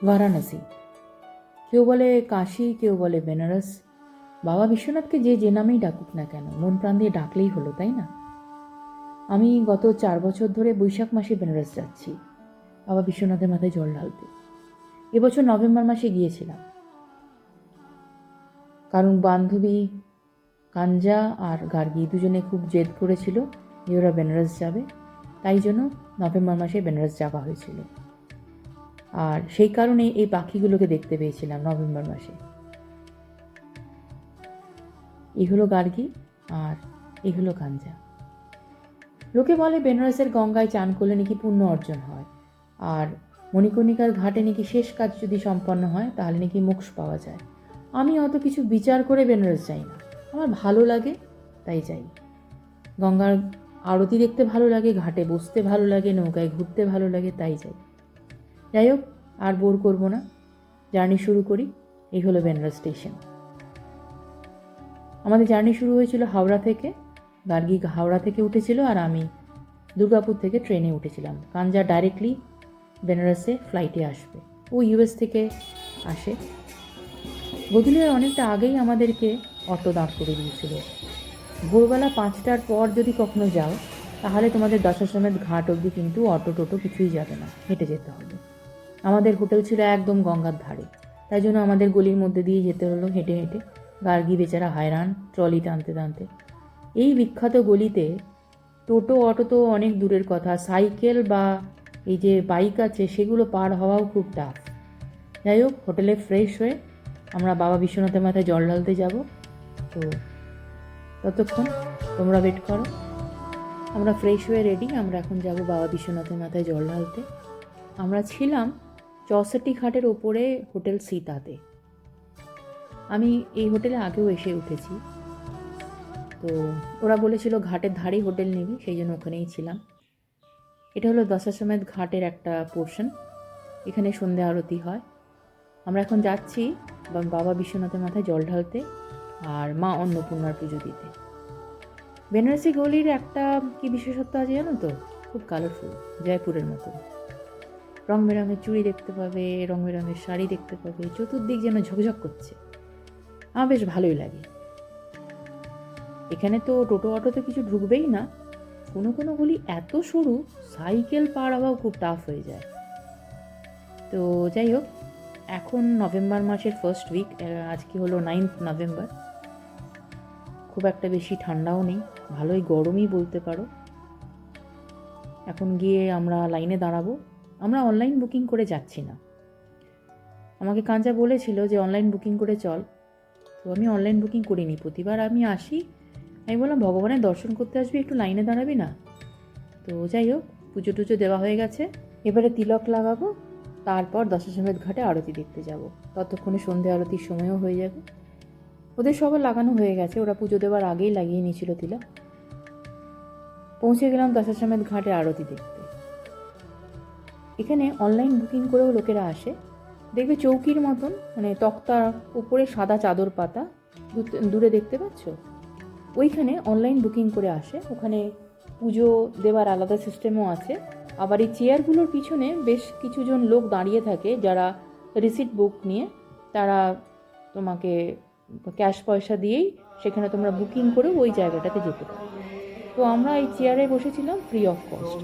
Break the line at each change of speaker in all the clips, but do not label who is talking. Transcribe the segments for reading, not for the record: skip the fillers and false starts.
বারাণসী। কেউ বলে কাশী, কেউ বলে বেনারস। বাবা বিশ্বনাথকে যে যে নামেই ডাকুক না কেন, মন প্রাণ দিয়ে ডাকলেই হলো, তাই না? আমি গত 4 বছর ধরে বৈশাখ মাসে বেনারস যাচ্ছি বাবা বিশ্বনাথের মাথায় জল ঢালতে। এবছর নভেম্বর মাসে গিয়েছিলাম, কারণ বান্ধবী কাঞ্জা আর গার্গী দুজনে খুব জেদ করেছিল যে ওরা বেনারস যাবে, তাই জন্য নভেম্বর মাসে বেনারস যাওয়া হয়েছিল। আর সেই কারণে এই পাখিগুলোকে দেখতে পেয়েছিলাম নভেম্বর মাসে। এই হলো গার্গী আর এই হলো কাঞ্জা। লোকে বলে বেনারসের গঙ্গায় চান করলে নাকি পুণ্য অর্জন হয়, আর মণিকর্ণিকার ঘাটে নাকি শেষ কাজ যদি সম্পন্ন হয় তাহলে নাকি মোক্ষ পাওয়া যায়। আমি অত কিছু বিচার করে বেনারস যাই না, আমার ভালো লাগে তাই যাই। গঙ্গার আরতি দেখতে ভালো লাগে, ঘাটে বসতে ভালো লাগে, নৌকায় ঘুরতে ভালো লাগে, তাই যাই। যাই হোক, আর বোর করবো না, জার্নি শুরু করি। এই হলো বেনারস স্টেশন। আমাদের জার্নি শুরু হয়েছিল হাওড়া থেকে। গার্গী হাওড়া থেকে উঠেছিল আর আমি দুর্গাপুর থেকে ট্রেনে উঠেছিলাম। কাঞ্জা ডাইরেক্টলি বেনারসে ফ্লাইটে আসবে, ও ইউএস থেকে আসে। গধূলির অনেকটা আগেই আমাদেরকে অটো দাঁড় করে দিয়েছিল। ভোরবেলা 5টার পর যদি কখনো যাও তাহলে তোমাদের দশাশ্বমেধ ঘাট অবধি কিন্তু অটো টোটো কিছুই যাবে না, হেঁটে যেতে হবে। আমাদের হোটেল ছিল একদম গঙ্গার ধারে, তাই জন্য আমাদের গলির মধ্যে দিয়ে যেতে হলো হেঁটে হেঁটে। গার্গী বেচারা হায়রান ট্রলি টানতে টানতে। এই বিখ্যাত গলিতে টোটো অটো তো অনেক দূরের কথা, সাইকেল বা এই যে বাইক আছে সেগুলো পার হওয়াও খুব টাফ। যাই হোক, হোটেলে ফ্রেশ হয়ে আমরা বাবা বিশ্বনাথের মাথায় জল ঢালতে যাব। তো ততক্ষণ তোমরা ওয়েট করো। আমরা ফ্রেশ হয়ে রেডি, আমরা এখন যাব বাবা বিশ্বনাথের মাথায় জল ঢালতে। আমরা ছিলাম 64 ঘাটের ওপরে হোটেল সীতাতে। আমি এই হোটেলে আগেও এসে উঠেছি, তো ওরা বলেছিল ঘাটের ধারেই হোটেল নিবি, সেই জন্য ওখানেই ছিলাম। এটা হলো দশাশ্বমেধ ঘাটের একটা পোর্শন, এখানে সন্ধে আরতি হয়। আমরা এখন যাচ্ছি বাবা বিশ্বনাথের মাথায় জল ঢালতে আর মা অন্নপূর্ণার পুজো দিতে। বেনারসি গলির একটা কি বিশেষত্ব আছে জানো তো? খুব কালারফুল, জয়পুরের মতো। রং বেরঙের চুড়ি দেখতে পাবে, রং বেরঙের শাড়ি দেখতে পাবে, চতুর্দিক যেন ঝকঝক করছে। আমার বেশ ভালোই লাগে। এখানে তো টোটো অটো তো কিছু ঢুকবেই না, কোনো কোনো গলি এত সরু সাইকেল পার হওয়াও খুব টাফ হয়ে যায়। তো যাই হোক, এখন নভেম্বর মাসের ফার্স্ট উইক, আজকে হলো 9th নভেম্বর। খুব একটা বেশি ঠান্ডাও নেই, ভালোই গরমই বলতে পারো। এখন গিয়ে আমরা লাইনে দাঁড়াবো। আমরা অনলাইন বুকিং করে যাচ্ছি না। আমাকে কাঞ্জা বলেছিল যে অনলাইন বুকিং করে চল, তো আমি অনলাইন বুকিং করিনি। প্রতিবার আমি আসি, আমি বললাম ভগবানের দর্শন করতে আসবি, একটু লাইনে দাঁড়াবি না? তো যাই হোক, পুজো টুজো দেওয়া হয়ে গেছে, এবারে তিলক লাগাবো, তারপর দশাশ্বমেধ ঘাটে আরতি দেখতে যাব। ততক্ষণে সন্ধে আরতির সময়ও হয়ে যাবে। ওদের সবার লাগানো হয়ে গেছে, ওরা পুজো দেওয়ার আগেই লাগিয়ে নিয়েছিল তিলক। পৌঁছে গেলাম দশাশ্বমেধ ঘাটে আরতি দেখতে। এখানে অনলাইন বুকিং করেও লোকেরা আসে। দেখবে চৌকির মতন, মানে তক্তার উপরে সাদা চাদর পাতা, দূরে দেখতে পাচ্ছ, ওইখানে অনলাইন বুকিং করে আসে। ওখানে পুজো দেওয়ার আলাদা সিস্টেমও আছে। আবার এই চেয়ারগুলোর পিছনে বেশ কিছুজন লোক দাঁড়িয়ে থাকে যারা রিসিট বুক নিয়ে, তারা তোমাকে ক্যাশ পয়সা দিয়েই সেখানে তোমরা বুকিং করে ওই জায়গাটাতে যেতে পারো। তো আমরা এই চেয়ারে বসেছিলাম ফ্রি অফ কস্ট।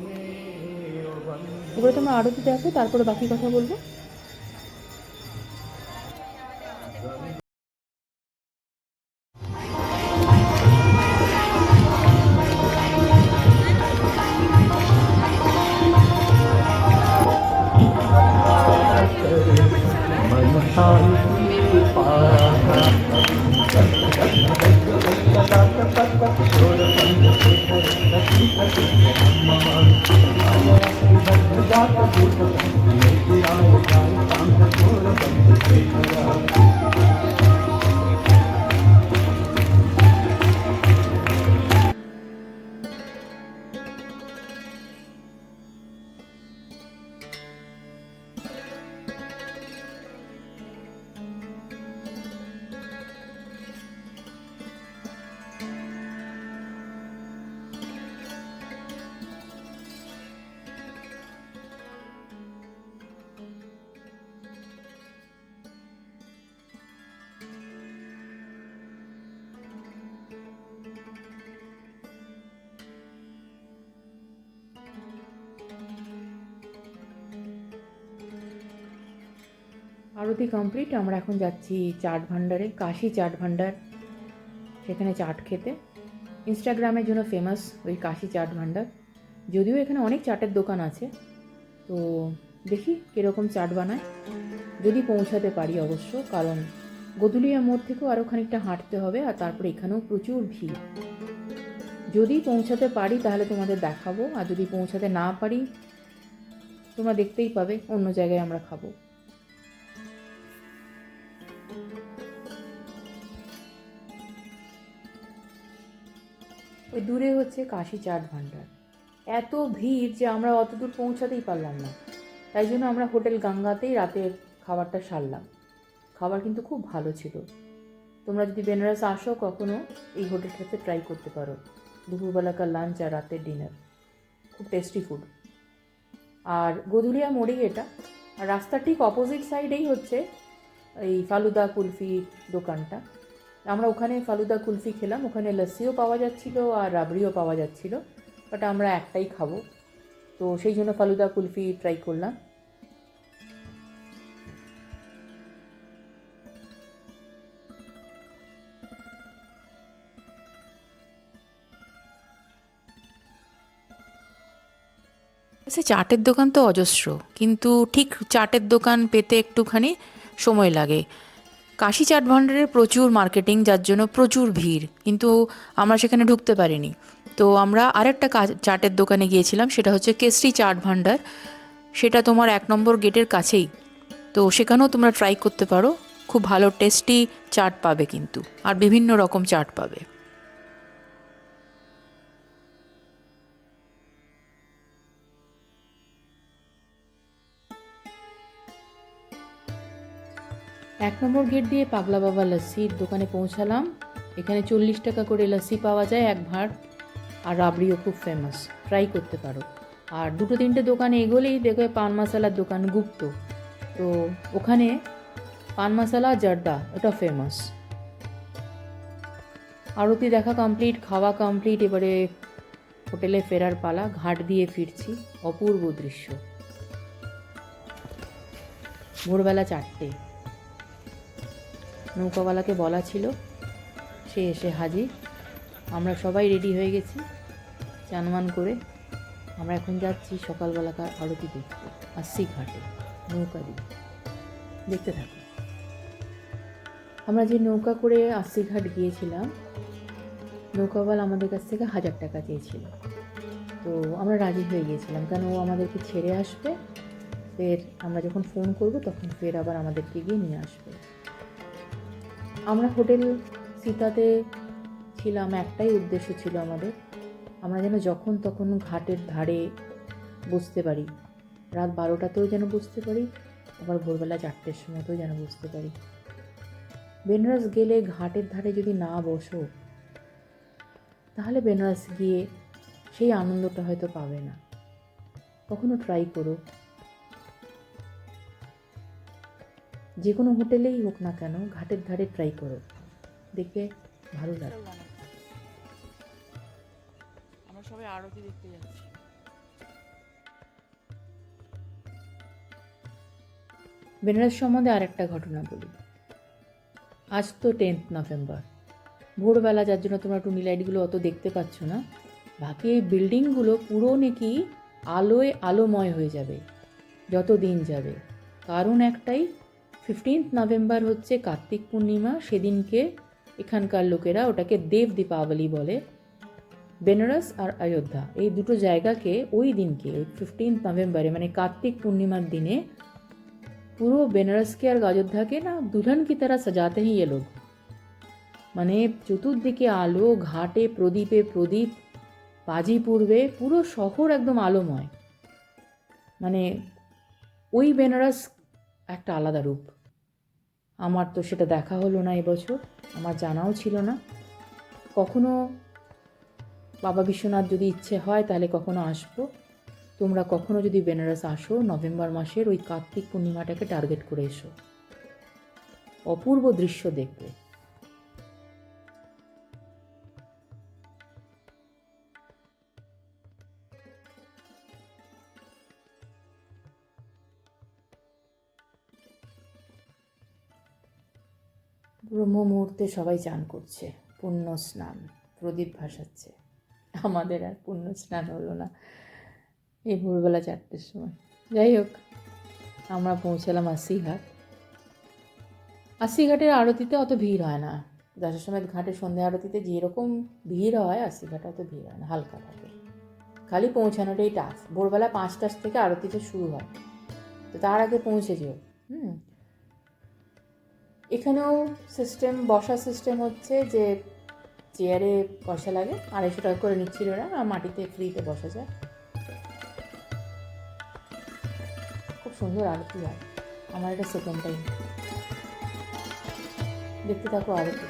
এবারে তোমরা আরতি দেখো, তারপরে বাকি কথা বলবো। আরতি কমপ্লিট। আমরা এখন যাচ্ছি চাট ভান্ডারে, কাশি চাট ভান্ডার, সেখানে চাট খেতে। ইনস্টাগ্রামের জন্য ফেমাস ওই কাশি চাট ভান্ডার। যদিও এখানে অনেক চাটের দোকান আছে, তো দেখি কীরকম চাট বানায়, যদি পৌঁছাতে পারি অবশ্য, কারণ গদুলিয়া মোড় থেকেও আরও খানিকটা হাঁটতে হবে, আর তারপরে এখানেও প্রচুর ভিড়। যদি পৌঁছাতে পারি তাহলে তোমাদের দেখাবো, আর যদি পৌঁছাতে না পারি তোমরা দেখতেই পাবে, অন্য জায়গায় আমরা খাবো। ওই দূরে হচ্ছে কাশি চাট ভান্ডার। এত ভিড় যে আমরা অত দূর পৌঁছাতেই পারলাম না, তাই জন্য আমরা হোটেল গঙ্গাতেই রাতের খাবারটা সারলাম। খাবার কিন্তু খুব ভালো ছিল। তোমরা যদি বেনারস আসো কখনো, এই হোটেলটাতে ট্রাই করতে পারো। দুপুরবেলাকার লাঞ্চ আর রাতের ডিনার, খুব টেস্টি ফুড। আর গদুলিয়া মোড়েই এটা, আর রাস্তার ঠিক অপোজিট সাইডেই হচ্ছে এই ফালুদা কুলফি দোকানটা। আমরা ওখানে ফালুদা কুলফি খেলাম, ওখানে লস্যিও পাওয়া যাচ্ছিল আর রাবড়িও পাওয়া যাচ্ছিল, বাট আমরা একটাই খাবো, তো সেই জন্য ফালুদা কুলফি ট্রাই করলাম। সে চাটের দোকান তো অজস্র, কিন্তু ঠিক চাটের দোকান পেতে একটুখানি সময় লাগে। কাশি চাট ভান্ডারের প্রচুর মার্কেটিং, যার জন্য প্রচুর ভিড়, কিন্তু আমরা সেখানে ঢুকতে পারিনি। তো আমরা আরেকটা চাটের দোকানে গিয়েছিলাম, সেটা হচ্ছে কেসরি চাট ভান্ডার। সেটা তোমার 1 নম্বর গেটের কাছেই, তো সেখানেও তোমরা ট্রাই করতে পারো। খুব ভালো টেস্টি চাট পাবে কিন্তু, আর বিভিন্ন রকম চাট পাবে। 1 নম্বর গেট দিয়ে পাগলা বাবা লস্যির দোকানে পৌঁছালাম। এখানে 40 টাকা করে লস্যি পাওয়া যায় 1 ভাঁড়, আর রাবড়িও খুব ফেমাস, ট্রাই করতে পারো। আর 2-3টে দোকানে এগোলেই দেখবে পান মশালার দোকান গুপ্ত, তো ওখানে পান মশালা জর্দা ওটা ফেমাস। আরতি দেখা কমপ্লিট, খাওয়া কমপ্লিট, এবারে হোটেলে ফেরার পালা। ঘাট দিয়ে ফিরছি, অপূর্ব দৃশ্য। ভোরবেলা 4টে, নৌকাওয়ালাকে বলা ছিল, সে এসে হাজির। আমরা সবাই রেডি হয়ে গেছি চানমান করে। আমরা এখন যাচ্ছি সকালবেলাকার আরতি দেখতে আস্সি ঘাটে, নৌকা দিয়ে। দেখতে থাকো। আমরা যে নৌকা করে আস্সি ঘাট গিয়েছিলাম, নৌকাওয়ালা আমাদের কাছ থেকে 1000 টাকা চেয়েছিল। তো আমরা রাজি হয়ে গিয়েছিলাম, কারণ ও আমাদেরকে ছেড়ে আসবে, ফের আমরা যখন ফোন করব তখন ফের আবার আমাদেরকে গিয়ে নিয়ে আসবে। আমরা হোটেল সীতাতে ছিলাম, একটাই উদ্দেশ্য ছিল আমাদের, আমরা যেন যখন তখন ঘাটের ধারে বসতে পারি। রাত 12টাতেও যেন বসতে পারি, আবার ভোরবেলা 4টের সময়তেও যেন বসতে পারি। বেনারস গেলে ঘাটের ধারে যদি না বসো, তাহলে বেনারস গিয়ে সেই আনন্দটা হয়তো পাবে না। কখনো ট্রাই করো, যে কোনো হোটেলেই হোক না কেন ঘাটের ধারে ট্রাই করো, দেখবে ভালো লাগে। আমরা সবাই আরতি দেখতে যাচ্ছি। বেনারস সম্বন্ধে আরেকটা ঘটনা বলি। আজ তো 10th নভেম্বর, ভোরবেলা, যার জন্য তোমরা টুনি লাইটগুলো অত দেখতে পাচ্ছ না। বাকি এই বিল্ডিংগুলো পুরো নাকি আলোয় আলোময় হয়ে যাবে যত দিন যাবে। কারণ একটাই, 15th নভেম্বর হচ্ছে কার্তিক পূর্ণিমা। সেদিনকে এখানকার লোকেরা ওটাকে দেব দীপাবলি বলে। বেনারস আর অযোধ্যা এই দুটো জায়গাকে ওই দিনকে, 15th নভেম্বরে মানে কার্তিক পূর্ণিমার দিনে, পুরো বেনারসকে আর অযোধ্যাকে না দুल्हन की तरह सजाते हैं ये लोग। মানে চতুর্দিকে আলো, ঘাটে প্রদীপে প্রদীপ বাজি পূর্বে, পুরো শহর একদম আলোময়। মানে ওই বেনারস একটা আলাদা রূপ। আমার তো সেটা দেখা হলো না এবছর, আমার জানাও ছিল না। কখনো বাবা বিশ্বনাথ যদি ইচ্ছে হয় তাহলে কখনো আসবো। তোমরা কখনো যদি বেনারস আসো, নভেম্বর মাসের ওই কার্তিক পূর্ণিমাটাকে টার্গেট করে এসো, অপূর্ব দৃশ্য দেখবে। ব্রহ্ম মুহূর্তে সবাই চান করছে, পুণ্য স্নান, প্রদীপ ভাসাচ্ছে। আমাদের আর পুণ্য স্নান হলো না এই ভোরবেলা 4টের সময়। যাই হোক, আমরা পৌঁছালাম আশিঘাট। আশিঘাটের আরতিতে অত ভিড় হয় না। দশাশ্বমেধ ঘাটে সন্ধ্যা আরতিতে যেরকম ভিড় হয়, আশিঘাটে অত ভিড় হয় না, হালকা থাকে। খালি পৌঁছানোটাই টাফ। ভোরবেলা 5টা থেকে আরতিটা শুরু হয়, তো তার আগে পৌঁছে যেও। এখানেও সিস্টেম, বসার সিস্টেম হচ্ছে যে চেয়ারে পয়সা লাগে, 250 টাকা করে নিচ্ছিল ওরা, আর মাটিতে ফ্রিতে বসা যায়। খুব সুন্দর আরতি হয়। আমার এটা সেকেন্ড টাইম। দেখতে থাকো আরতি।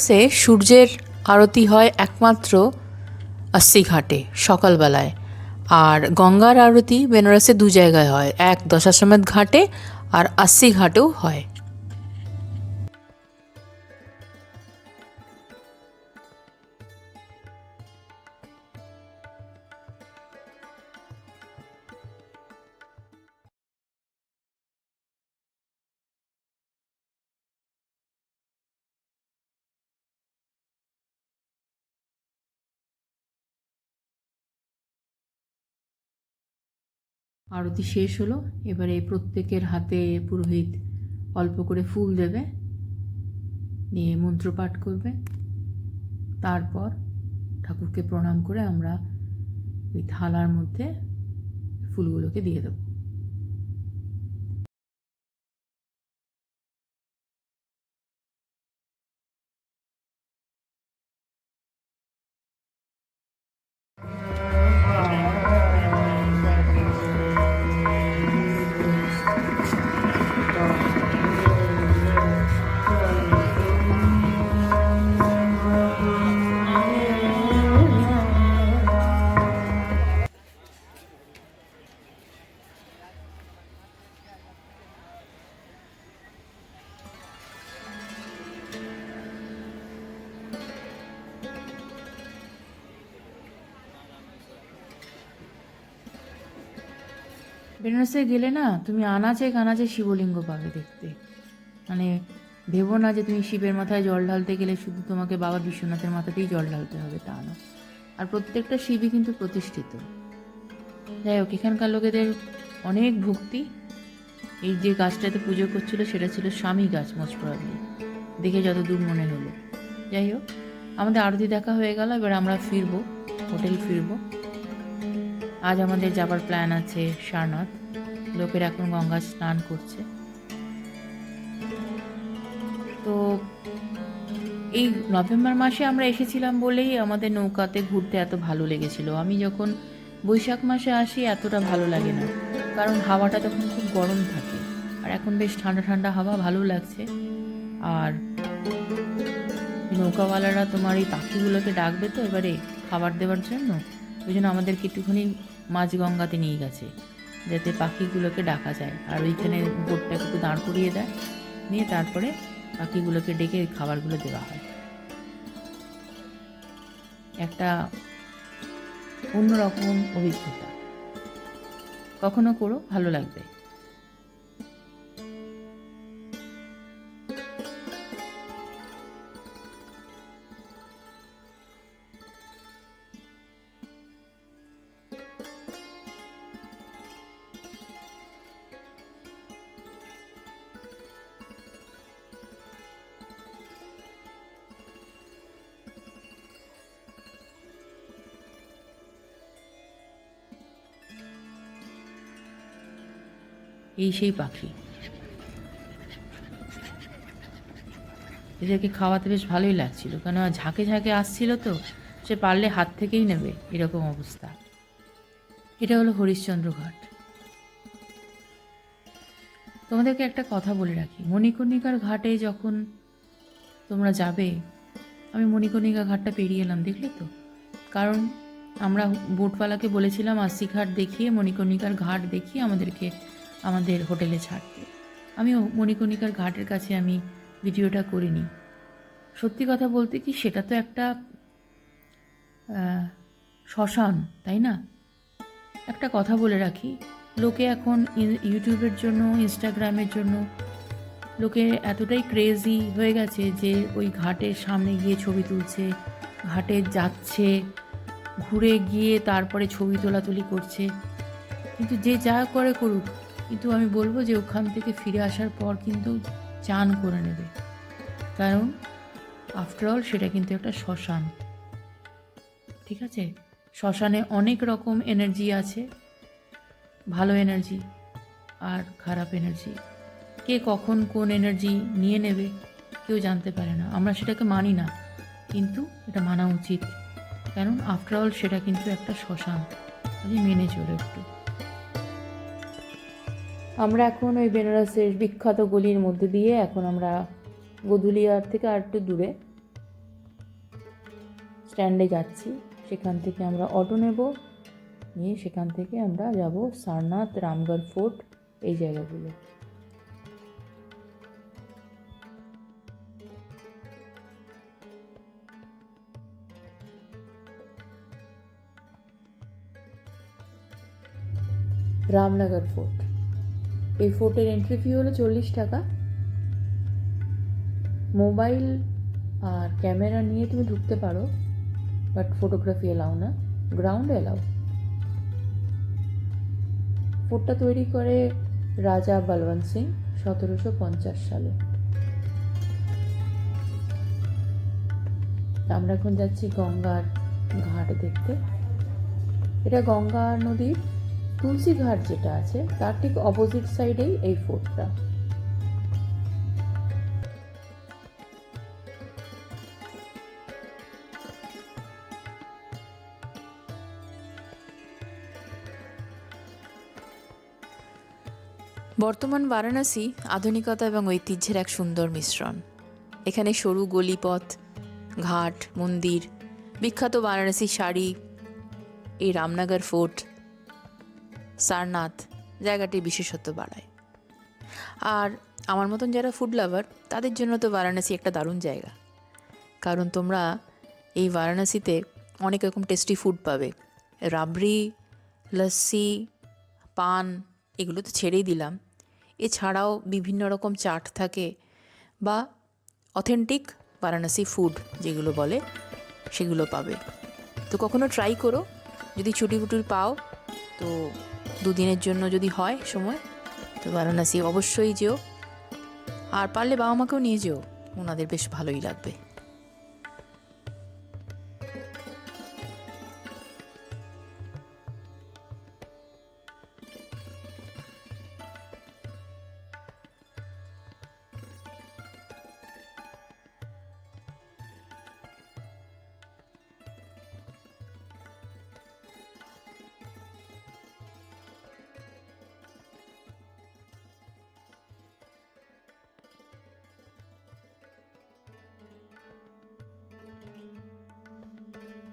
সে সূর্যের আরতি হয় একমাত্র আশিঘাটে সকালবেলায়, আর গঙ্গার আরতি বেনারসে 2 জায়গায় হয়, এক দশাশ্বমেধ ঘাটে আর আশিঘাটেও হয়। আরতি শেষ হলো। এবারে প্রত্যেকের হাতে পুরোহিত অল্প করে ফুল দেবে, নিয়ে মন্ত্রপাঠ করবে। তারপর ঠাকুরকে প্রণাম করে আমরা ওই থালার মধ্যে ফুলগুলোকে দিয়ে দেবো। বেনারসে গেলে না তুমি আনাচে কানাচে শিবলিঙ্গ পাবে দেখতে। মানে ভেবো না যে তুমি শিবের মাথায় জল ঢালতে গেলে শুধু তোমাকে বাবা বিশ্বনাথের মাথাতেই জল ঢালতে হবে, তা না। আর প্রত্যেকটা শিবই কিন্তু প্রতিষ্ঠিত। যাই হোক, এখানকার লোকেদের অনেক ভক্তি। এই যে গাছটাতে পুজো করছিল সেটা ছিল স্বামী গাছ, মোস্ট প্রবাবলি, দেখে যতদূর মনে হলো। যাই হোক, আমাদের আরতি দেখা হয়ে গেল। এবার আমরা ফিরবো, হোটেল ফিরবো। আজ আমাদের যাবার প্ল্যান আছে সারনাথ। লোকের এখন গঙ্গা স্নান করছে। তো এই নভেম্বর মাসে আমরা এসেছিলাম বলেই আমাদের নৌকাতে ঘুরতে এত ভালো লেগেছিল। আমি যখন বৈশাখ মাসে আসি এতটা ভালো লাগে না, কারণ হাওয়াটা তখন খুব গরম থাকে। আর এখন বেশ ঠান্ডা ঠান্ডা হাওয়া, ভালো লাগছে। আর নৌকাওয়ালারা তোমার এই পাখিগুলোকে ডাকবে তো এবারে খাবার দেওয়ার জন্য, ওই জন্য আমাদেরকে একটুখানি মাঝগঙ্গাতে নিয়ে গেছে, যাতে পাখিগুলোকে ডাকা যায়। আর ওইখানে বোটটাকে একটু দাঁড় করিয়ে দেয়, নিয়ে তারপরে পাখিগুলোকে ডেকে খাবারগুলো দেওয়া হয়। একটা অন্যরকম অভিজ্ঞতা, কখনো করো, ভালো লাগবে। এই সেই পাখি। এদেরকে খাওয়াতে বেশ ভালোই লাগছিল, কেন ঝাঁকে ঝাঁকে আসছিল তো, সে পারলে হাত থেকেই নেবে, এরকম অবস্থা। এটা হলো হরিশ্চন্দ্র ঘাট। তোমাদেরকে একটা কথা বলে রাখি, মণিকর্ণিকার ঘাটে যখন তোমরা যাবে, আমি মণিকর্ণিকা ঘাটটা পেরিয়ে এলাম, দেখলে তো? কারণ আমরা বোটওয়ালাকে বলেছিলাম আশি ঘাট দেখিয়ে, মণিকর্ণিকার ঘাট দেখিয়ে আমাদেরকে আমাদের হোটেলে ছাড়তে। আমিও মণিকর্ণিকার ঘাটের কাছে আমি ভিডিওটা করিনি। সত্যি কথা বলতে কি, সেটা তো একটা শ্মশান, তাই না? একটা কথা বলে রাখি, লোকে এখন ইউটিউবের জন্য, ইনস্টাগ্রামের জন্য লোকে এতটাই ক্রেজি হয়ে গেছে যে ওই ঘাটের সামনে গিয়ে ছবি তুলছে, ঘাটে যাচ্ছে, ঘুরে গিয়ে তারপরে ছবি তোলাতুলি করছে। কিন্তু যে যা করে করুক, কিন্তু আমি বলবো যে ওখান থেকে ফিরে আসার পর কিন্তু চান করে নেবে, কারণ আফটারঅল সেটা কিন্তু একটা শ্মশান, ঠিক আছে? শ্মশানে অনেক রকম এনার্জি আছে, ভালো এনার্জি আর খারাপ এনার্জি। কে কখন কোন এনার্জি নিয়ে নেবে কেউ জানতে পারে না, আমরা সেটাকে মানি না, কিন্তু এটা মানা উচিত, কারণ আফটারঅল সেটা কিন্তু একটা শ্মশান, তাই মেনে চলো একটু। আমরা এখন ওই বেনারসের বিখ্যাত গলির মধ্যে দিয়ে এখন আমরা গোধুলিয়ার থেকে আর একটু দূরে স্ট্যান্ডে যাচ্ছি। সেখান থেকে আমরা অটো নেব, নিয়ে সেখান থেকে আমরা যাব সারনাথ, রামগড় ফোর্ট, এই জায়গাগুলো। রামনগর ফোর্ট, এই ফোর্টের এন্ট্রি ফি হলো 40 টাকা। মোবাইল আর ক্যামেরা নিয়ে তুমি ঢুকতে পারো, বাট ফটোগ্রাফি এলাও না, গ্রাউন্ড এলাও। ফোর্টটা তৈরি করে রাজা বলবন্ত সিং 1750 সালে। আমরা এখন যাচ্ছি গঙ্গার ঘাট দেখতে। এটা গঙ্গা নদীর তুলসী ঘাট যেটা আছে তার ঠিক অপোজিট সাইডেই এই ফোর্টটা।
বর্তমান বারাণসী আধুনিকতা এবং ঐতিহ্যের এক সুন্দর মিশ্রণ। এখানে সরু গলিপথ, ঘাট, মন্দির, বিখ্যাত বারাণসী শাড়ি, এই রামনগর ফোর্ট, সারনাথ জায়গাটির বিশেষত্ব বাড়ায়। আর আমার মতন যারা ফুড লাভার তাদের জন্য তো বারাণসী একটা দারুণ জায়গা, কারণ তোমরা এই বারাণসীতে অনেক রকম টেস্টি ফুড পাবে। রাবড়ি, লস্যি, পান, এগুলো তো ছেড়েই দিলাম, এছাড়াও বিভিন্ন রকম চাট থাকে বা অথেন্টিক বারাণসী ফুড যেগুলো বলে সেগুলো পাবে। তো কখনো ট্রাই করো, যদি ছুটি ফুটি পাও তো 2 দিনের জন্য যদি হয় সময়, তো বারাণসী অবশ্যই যেও, আর পারলে বাবা মাকেও নিয়ে যেও, ওনাদের বেশ ভালোই লাগবে।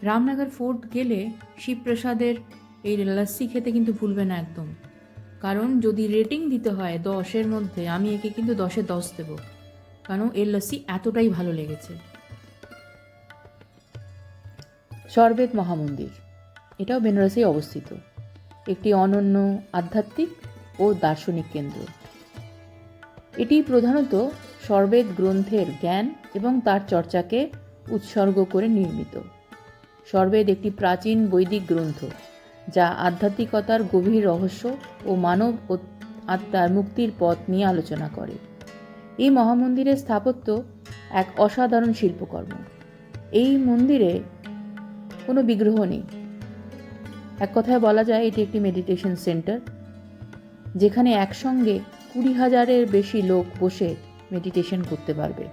রামনগর ফোর্ট গেলে শিবপ্রসাদের এই লস্যি খেতে কিন্তু ভুলবে না একদম, কারণ যদি রেটিং দিতে হয় 10-এর মধ্যে, আমি একে কিন্তু 10-এ 10 দেবো, কারণ এর লস্যি এতটাই ভালো লেগেছে। সরবেদ মহামন্দির, এটাও বেনারসে অবস্থিত, একটি অনন্য আধ্যাত্মিক ও দার্শনিক কেন্দ্র। এটি প্রধানত সরবেদ গ্রন্থের জ্ঞান এবং তার চর্চাকে উৎসর্গ করে নির্মিত। সরবেদ একটি প্রাচীন বৈদিক গ্রন্থ যা আধ্যাত্মিকতার গভীর রহস্য ও মানব ও আত্মার মুক্তির পথ নিয়ে আলোচনা করে। এই মহামন্দিরের স্থাপত্য এক অসাধারণ শিল্পকর্ম। এই মন্দিরে কোনো বিগ্রহ নেই, এক কথায় বলা যায় এটি একটি মেডিটেশন সেন্টার, যেখানে একসঙ্গে 20,000-এর বেশি লোক বসে মেডিটেশন করতে পারবে।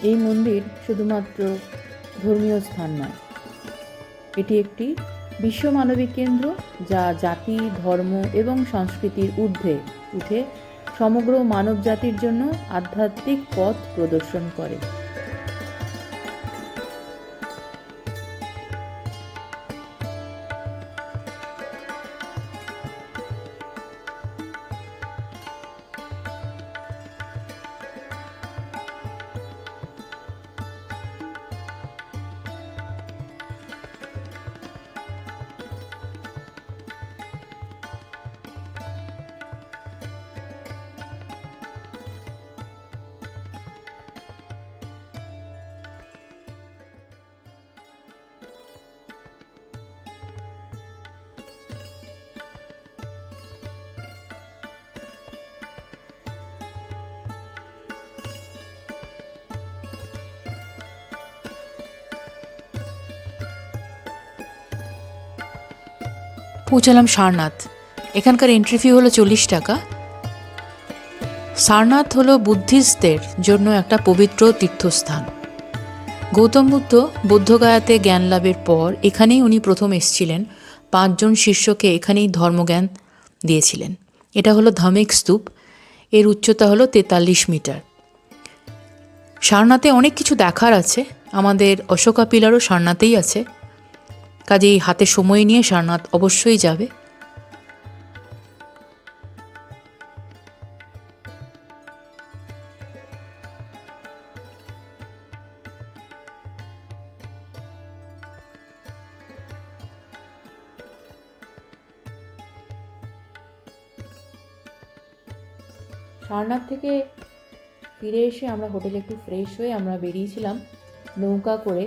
এই মন্দির শুধুমাত্র ধর্মীয় স্থান নয়, এটি একটি বিশ্ব মানবিক কেন্দ্র যা জাতি, ধর্ম এবং সংস্কৃতির ঊর্ধ্বে উঠে সমগ্র মানব জাতির জন্য আধ্যাত্মিক পথ প্রদর্শন করে।
পৌঁছালাম সারনাথ। এখানকার এন্ট্রি ফি হলো 40 টাকা। সারনাথ হলো বুদ্ধিস্টদের জন্য একটা পবিত্র তীর্থস্থান। গৌতম বুদ্ধ বৌদ্ধগয়াতে জ্ঞান লাভের পর এখানেই উনি প্রথম এসেছিলেন। 5 জন শিষ্যকে এখানেই ধর্মজ্ঞান দিয়েছিলেন। এটা হলো ধামিক স্তূপ। এর উচ্চতা হলো 43 মিটার। সারনাথে অনেক কিছু দেখার আছে। আমাদের অশোকা পিলারও সারনাথেই আছে, কাজেই হাতে সময় নিয়ে সারনাথ অবশ্যই যাবে।
সারনাথ থেকে ফিরে এসে আমরা হোটেলে একটু ফ্রেশ হয়ে আমরা বেরিয়েছিলাম নৌকা করে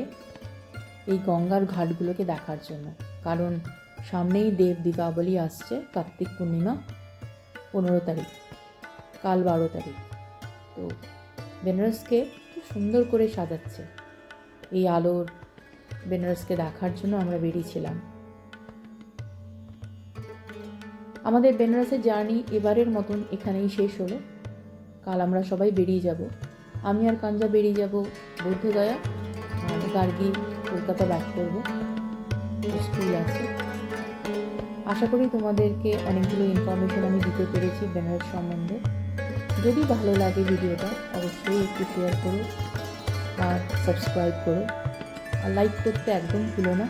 এই গঙ্গার ঘাটগুলোকে দেখার জন্য। কারণ সামনেই দেব দীপাবলি আসছে, কার্তিক পূর্ণিমা 15 তারিখ, কাল 12 তারিখ। তো বেনারসকে খুব সুন্দর করে সাজাচ্ছে। এই আলোর বেনারসকে দেখার জন্য আমরা বেরিয়েছিলাম। আমাদের বেনারসের জার্নি এবারের মতন এখানেই শেষ হলো। কাল আমরা সবাই বেরিয়ে যাব। আমি আর কাঞ্জা বেরিয়ে যাব বৌদ্ধগয়া, আর গার্গী কলকাতা ব্যাক করবো, স্কুল আছে। আশা করি তোমাদেরকে অনেকগুলো ইনফরমেশন আমি দিতে পেরেছি বেনারস সম্বন্ধে। যদি ভালো লাগে ভিডিওটা অবশ্যই একটু শেয়ার করো আর সাবস্ক্রাইব করো, আর লাইক করতে একদম ভুলো না।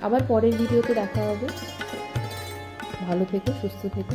আবার পরের ভিডিওতে দেখা হবে। ভালো থেকো, সুস্থ থেকো।